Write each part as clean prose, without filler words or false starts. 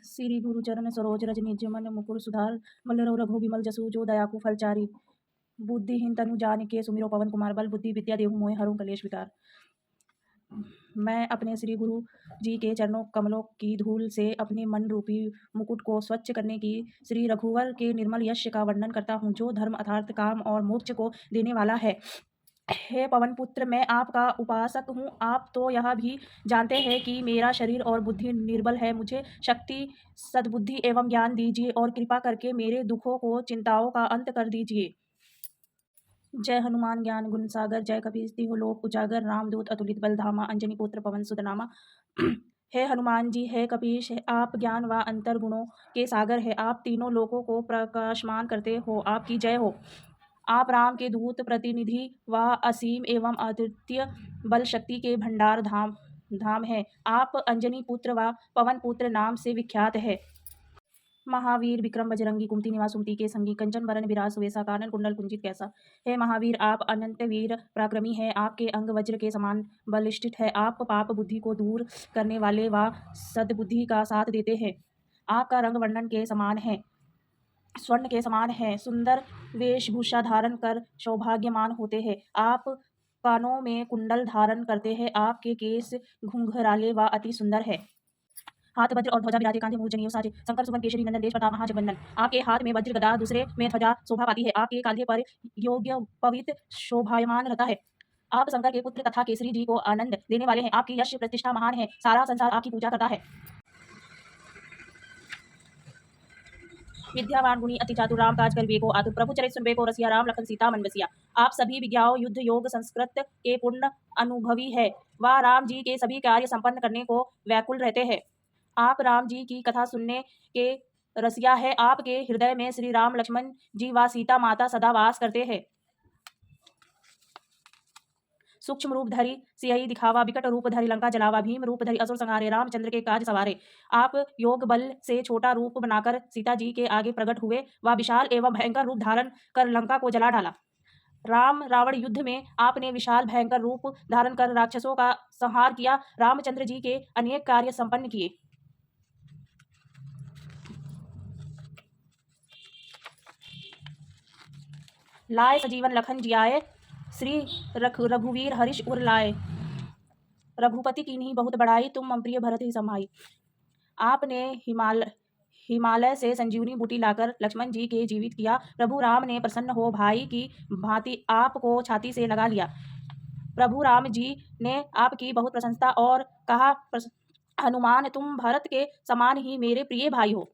श्री गुरु चरण सरोज रज निज मन मुकुर सुधार मल्लरव रघु विमल जसु जो दयाकु फलचारी बुद्धिहीन तनु जान के सुमिरो पवन कुमार बल बुद्धि विद्या देहु मोहि हरहु कलेश विकार। मैं अपने श्री गुरु जी के चरणों कमलों की धूल से अपने मन रूपी मुकुट को स्वच्छ करने की श्री रघुवर के निर्मल यश का वर्णन करता हूँ, जो धर्म अर्थात काम और मोक्ष को देने वाला है। हे पवन पुत्र, मैं आपका उपासक हूँ। आप तो यह भी जानते हैं कि मेरा शरीर और बुद्धि निर्बल है। मुझे शक्ति, सद्बुद्धि एवं ज्ञान दीजिए और कृपा करके मेरे दुखों को, चिंताओं का अंत कर दीजिए। जय हनुमान ज्ञान गुण सागर, जय कपीस तिहुँ लोक उजागर, रामदूत अतुलित बल धामा, अंजनी पुत्र पवन सुत नामा। हे हनुमान जी, हे कपीश, आप ज्ञान व अंतर गुणों के सागर है। आप तीनों लोकों को प्रकाशमान करते हो, आपकी जय हो। आप राम के दूत, प्रतिनिधि व असीम एवं अद्वितीय बल शक्ति के भंडार धाम है। आप अंजनी पुत्र व पवन पुत्र नाम से विख्यात है। महावीर विक्रम बजरंगी, कुमति निवास सुमति के संगी, कंचन बरन विराज सुवेसा, कानन कुंडल कुंजित कैसा। हे महावीर, आप अनंत वीर पराक्रमी हैं। आपके अंग वज्र के समान बलिष्ठ है। आप पाप बुद्धि को दूर करने वाले व सद्बुद्धि का साथ देते हैं। आपका रंग वर्णन के समान है, स्वर्ण के समान है। सुंदर वेशभूषा धारण कर सौभाग्यमान होते हैं। आप कानों में कुंडल धारण करते हैं। आपके केस घुंघराले व अति सुंदर है। हाथ वज्र और ध्वजा विराजे, कांधे मूल जनेऊ साजे, शंकर सुवन केशरी नंदन, तेज प्रताप महाजगवंदन। आपके हाथ में वज्र गदा, दूसरे में ध्वजा शोभा पाती है। आपके कांधे पर योग्य पवित्र शोभायमान रहता है। आप शंकर के पुत्र तथा केसरी जी को आनंद देने वाले हैं। आपकी यश प्रतिष्ठा महान है। सारा संसार आपकी पूजा करता है। विद्यावान गुणी अति चातुर, राम काज करिबेको आतुर, प्रभु चरित सुनबेको रसिया, राम लखन सीता मन बसिया। आप सभी विद्याओं, युद्ध, योग, संस्कृत के पूर्ण अनुभवी है। वह राम जी के सभी कार्य संपन्न करने को व्याकुल रहते हैं। आप राम जी की कथा सुनने के रसिया है। आपके हृदय में श्री राम, लक्ष्मण जी व सीता माता सदा वास करते हैं। सूक्ष्म रूप धरि सियहि दिखावा, विकट रूप धरि लंका जलावा, भीम रूप धरि असुर संहारे, रामचंद्र के काज सवारे। आप योग बल से छोटा रूप बनाकर सीता जी के आगे प्रकट हुए व विशाल एवं भयंकर रूप धारण कर लंका को जला डाला। राम रावण युद्ध में आपने विशाल भयंकर रूप धारण कर राक्षसों का संहार किया। रामचंद्र जी के अनेक कार्य संपन्न किए। लाए सजीवन लखन जियाए, श्री रघुवीर हर्ष उर लाए। रघुपति की नहीं बहुत बड़ाई, तुम मम प्रिय भरत ही समाई। आपने हिमालय से संजीवनी बूटी लाकर लक्ष्मण जी के जीवित किया। प्रभु राम ने प्रसन्न हो भाई की भांति आपको छाती से लगा लिया। प्रभु राम जी ने आपकी बहुत प्रशंसा और कहा, हनुमान, तुम भरत के समान ही मेरे प्रिय भाई हो।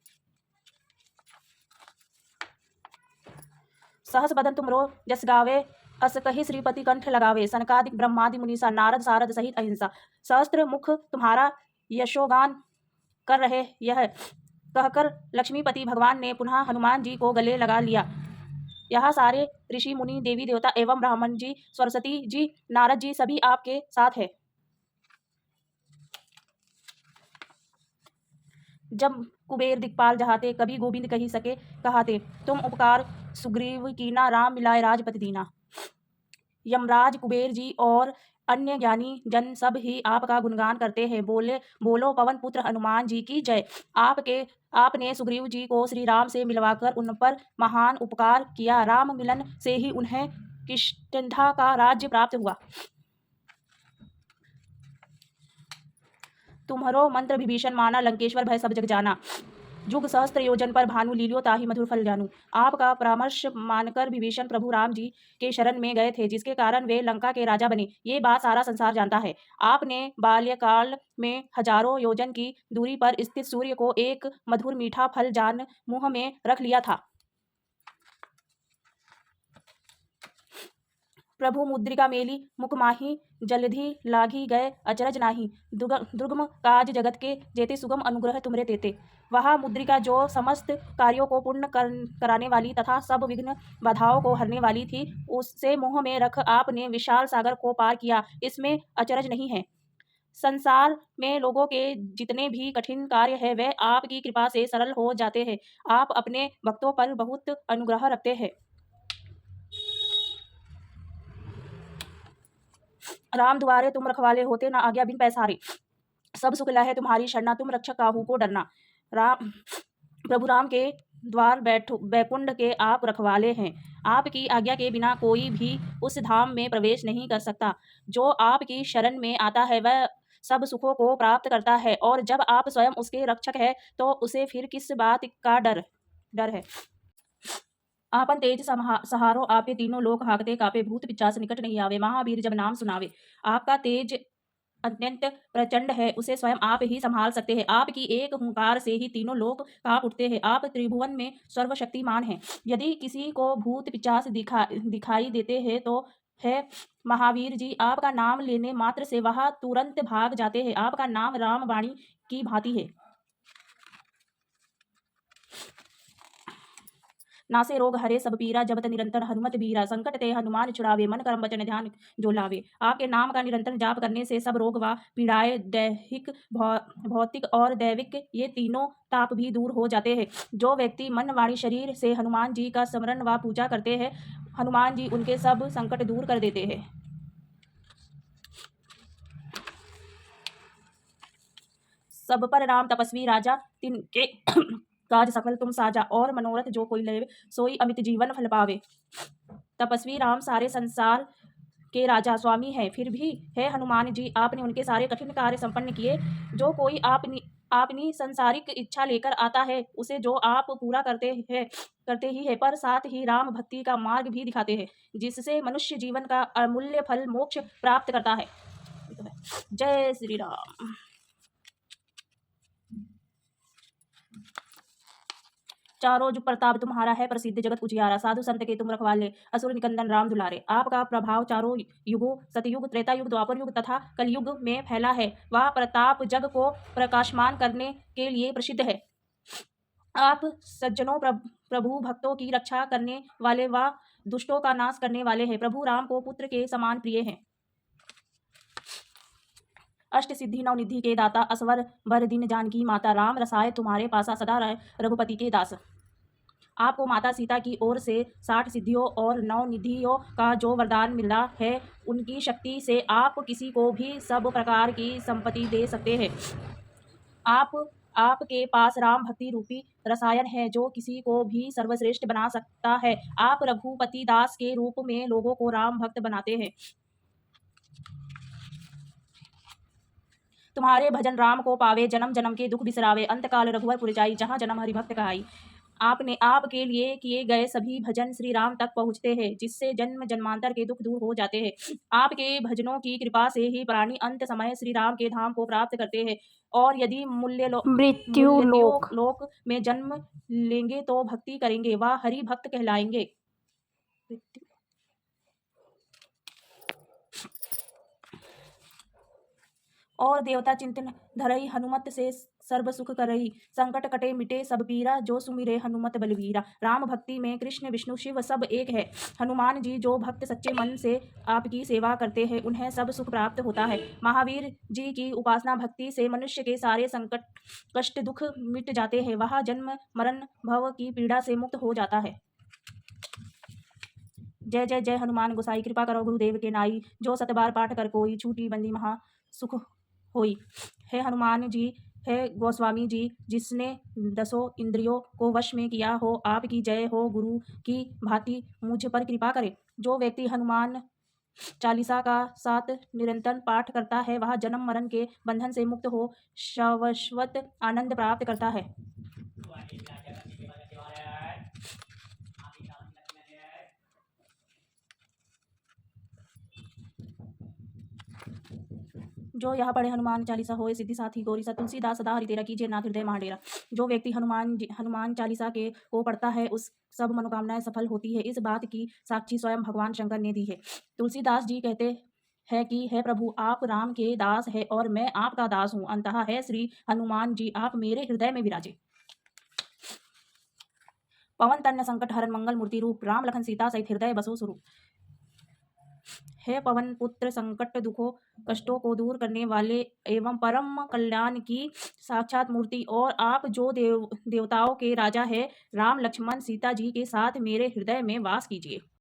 सहस बदन तुमरो जस गावे, अस कहि श्रीपति कंठ लगावे। सनकादिक ब्रह्मादि मुनीसा, नारद सारद सहित अहिंसा। सहस्त्र मुख तुम्हारा यशोगान कर रहे, यह कहकर लक्ष्मीपति भगवान ने पुनः हनुमान जी को गले लगा लिया। यह सारे ऋषि मुनि, देवी देवता एवं ब्राह्मण जी, सरस्वती जी, नारद जी सभी आपके साथ है। जब कुबेर दिक्पाल जहाते, कभी गोविंद कही सके कहाते। तुम उपकार सुग्रीव कीना, राम मिलाए राजपति दीना। यमराज, कुबेर जी और अन्य ज्ञानी जन सब ही आपका गुणगान करते हैं। बोलो पवन पुत्र हनुमान जी की जय। आपने सुग्रीव जी को श्री राम से मिलवाकर उन पर महान उपकार किया। राम मिलन से ही उन्हें किष्किंधा का राज्य प्राप्त हुआ। तुम्हारो मंत्र विभीषण माना, लंकेश्वर भय सब जग जाना। जुग सहस्त्र योजन पर भानु, लील्यो ताहि मधुर फल जानू। आपका परामर्श मानकर विभीषण प्रभु राम जी के शरण में गए थे, जिसके कारण वे लंका के राजा बने। ये बात सारा संसार जानता है। आपने बाल्यकाल में हजारों योजन की दूरी पर स्थित सूर्य को एक मधुर मीठा फल जान मुंह में रख लिया था। प्रभु मुद्रिका मेली, मुख माही, जलधि लागी गए अचरज नाही। दुर्गम काज जगत के जेते, सुगम अनुग्रह तुमरे तेते। वह मुद्रिका जो समस्त कार्यों को पूर्ण कराने वाली तथा सब विघ्न बाधाओं को हरने वाली थी, उससे मुंह में रख आपने विशाल सागर को पार किया। इसमें अचरज नहीं है। संसार में लोगों के जितने भी कठिन कार्य है, वे आपकी कृपा से सरल हो जाते हैं। आप अपने भक्तों पर बहुत अनुग्रह रखते हैं। राम दुआरे तुम रखवाले होते, ना आज्ञा बिन पैसारे। सब सुख लहे तुम्हारी शरणा, तुम रक्षक काहू को डरना। राम प्रभु राम के द्वार बैकुंठ के आप रखवाले हैं। आपकी आज्ञा के बिना कोई भी उस धाम में प्रवेश नहीं कर सकता। जो आपकी शरण में आता है वह सब सुखों को प्राप्त करता है, और जब आप स्वयं उसके रक्षक है तो उसे फिर किस बात का डर है। आपन तेज सहारो, आपे तीनों लोक हाकते कापे, भूत पिचास निकट नहीं आवे। महावीर जब नाम सुनावे। आपका तेज अत्यंत प्रचंड है, उसे स्वयं आप ही संभाल सकते हैं। आपकी एक हुंकार से ही तीनों लोक कांप उठते हैं। आप त्रिभुवन में सर्वशक्तिमान हैं। यदि किसी को भूत पिचास दिखाई देते हैं तो है महावीर जी, आपका नाम लेने मात्र से वह तुरंत भाग जाते हैं। आपका नाम रामवाणी की भांति है। नासे रोग हरे सब पीरा, जपत निरंतर हनुमत बीरा। संकट ते हनुमान छुड़ावे, मन कर्म वचन ध्यान जो लावे। आपके नाम का निरंतर जाप करने से सब रोग व पीड़ाएं, दैहिक भौतिक और दैविक, ये तीनों ताप भी दूर हो जाते हैं। जो व्यक्ति मन वाणी शरीर से हनुमान जी का स्मरण व पूजा करते हैं, हनुमान जी उनके सब संकट दूर कर देते हैं। सब पर राम तपस्वी राजा, तिनके काज सकल तुम साजा। और मनोरथ जो कोई ले, सोई अमित जीवन फल पावे। तपस्वी राम सारे संसार के राजा स्वामी है, फिर भी है हनुमान जी आपने उनके सारे कठिन कार्य संपन्न किए। जो कोई आपनी संसारिक इच्छा लेकर आता है, उसे जो आप पूरा करते ही है, पर साथ ही राम भक्ति का मार्ग भी दिखाते हैं, जिससे मनुष्य जीवन का अमूल्य फल मोक्ष प्राप्त करता है। जय श्री राम। चारों जुग प्रताप तुम्हारा है, प्रसिद्ध जगत उजियारा। साधु संत के तुम रखवाले, असुर निकंदन राम दुलारे। आपका प्रभाव चारों युगों, सतयुग, त्रेता युग, द्वापर युग तथा कलयुग में फैला है। वह प्रताप जग को प्रकाशमान करने के लिए प्रसिद्ध है। आप सज्जनों, प्रभु भक्तों की रक्षा करने वाले व दुष्टों का नाश करने वाले हैं। प्रभु राम को पुत्र के समान प्रिय हैं। अष्ट सिद्धि नवनिधि के दाता, असवर भर दिन जानकी माता। राम रसाय तुम्हारे पासा, सदा रहे रघुपति के दास। आपको माता सीता की ओर से 60 सिद्धियों और 9 निधियों का जो वरदान मिला है, उनकी शक्ति से आप किसी को भी सब प्रकार की संपत्ति दे सकते हैं। आपके पास राम भक्ति रूपी रसायन है, जो किसी को भी सर्वश्रेष्ठ बना सकता है। आप रघुपति दास के रूप में लोगों को राम भक्त बनाते हैं। तुम्हारे भजन राम को पावे, जन्म जन्म के दुख बिसरावे। अंतकाल रघुवर पुर जाई, जहाँ जन्म हरिभक्त कहाई। आपके लिए किए गए सभी भजन श्री राम तक पहुँचते हैं, जिससे जन्म जन्मांतर के दुख दूर हो जाते हैं। आपके भजनों की कृपा से ही प्राणी अंत समय श्री राम के धाम को प्राप्त करते हैं, और यदि मृत्यु लोक में जन्म लेंगे तो भक्ति करेंगे, वह हरि भक्त कहलाएंगे। और देवता चिंतन धरई, हनुमत से सर्व सुख करई। संकट कटे मिटे सब पीरा, जो सुमिरे हनुमत बलवीरा। राम भक्ति में कृष्ण विष्णु शिव सब एक है। हनुमान जी जो भक्त सच्चे मन से आपकी सेवा करते हैं, उन्हें सब सुख प्राप्त होता है। महावीर जी की उपासना भक्ति से मनुष्य के सारे संकट कष्ट दुख मिट जाते हैं। वह जन्म मरण भव की पीड़ा से मुक्त हो जाता है। जय जय जय हनुमान गोसाई, कृपा करो गुरुदेव के नाई। जो सतबार पाठ कर कोई, छूटी बंदी महा सुख होई। है हनुमान जी, है गोस्वामी जी, जिसने 10 इंद्रियों को वश में किया हो। आपकी जय हो, गुरु की भांति मुझ पर कृपा करे। जो व्यक्ति हनुमान चालीसा का 7 निरंतर पाठ करता है, वह जन्म मरण के बंधन से मुक्त हो शाश्वत आनंद प्राप्त करता है। जो यह पढ़े हनुमान चालीसा होए, सिद्धि साथी गौरी सा। तुलसीदास सदा हरि तेरा, कीजिए नाथ हृदय महाडेरा। जो व्यक्ति हनुमान चालीसा को पढ़ता है, उस सब मनोकामनाएं सफल होती है। इस बात की साक्षी स्वयं भगवान शंकर ने दी है। तुलसीदास जी कहते हैं कि हे प्रभु, आप राम के दास है और मैं आपका दास हूँ। अंतः है श्री हनुमान जी, आप मेरे हृदय में विराजे। पवन तन्न संकट हरन, मंगल मूर्ति रूप। राम लखन सीता सहित हृदय बसो स्वरूप। हे पवन पुत्र, संकट दुखों कष्टों को दूर करने वाले एवं परम कल्याण की साक्षात मूर्ति, और आप जो देवताओं के राजा है, राम लक्ष्मण सीता जी के साथ मेरे हृदय में वास कीजिए।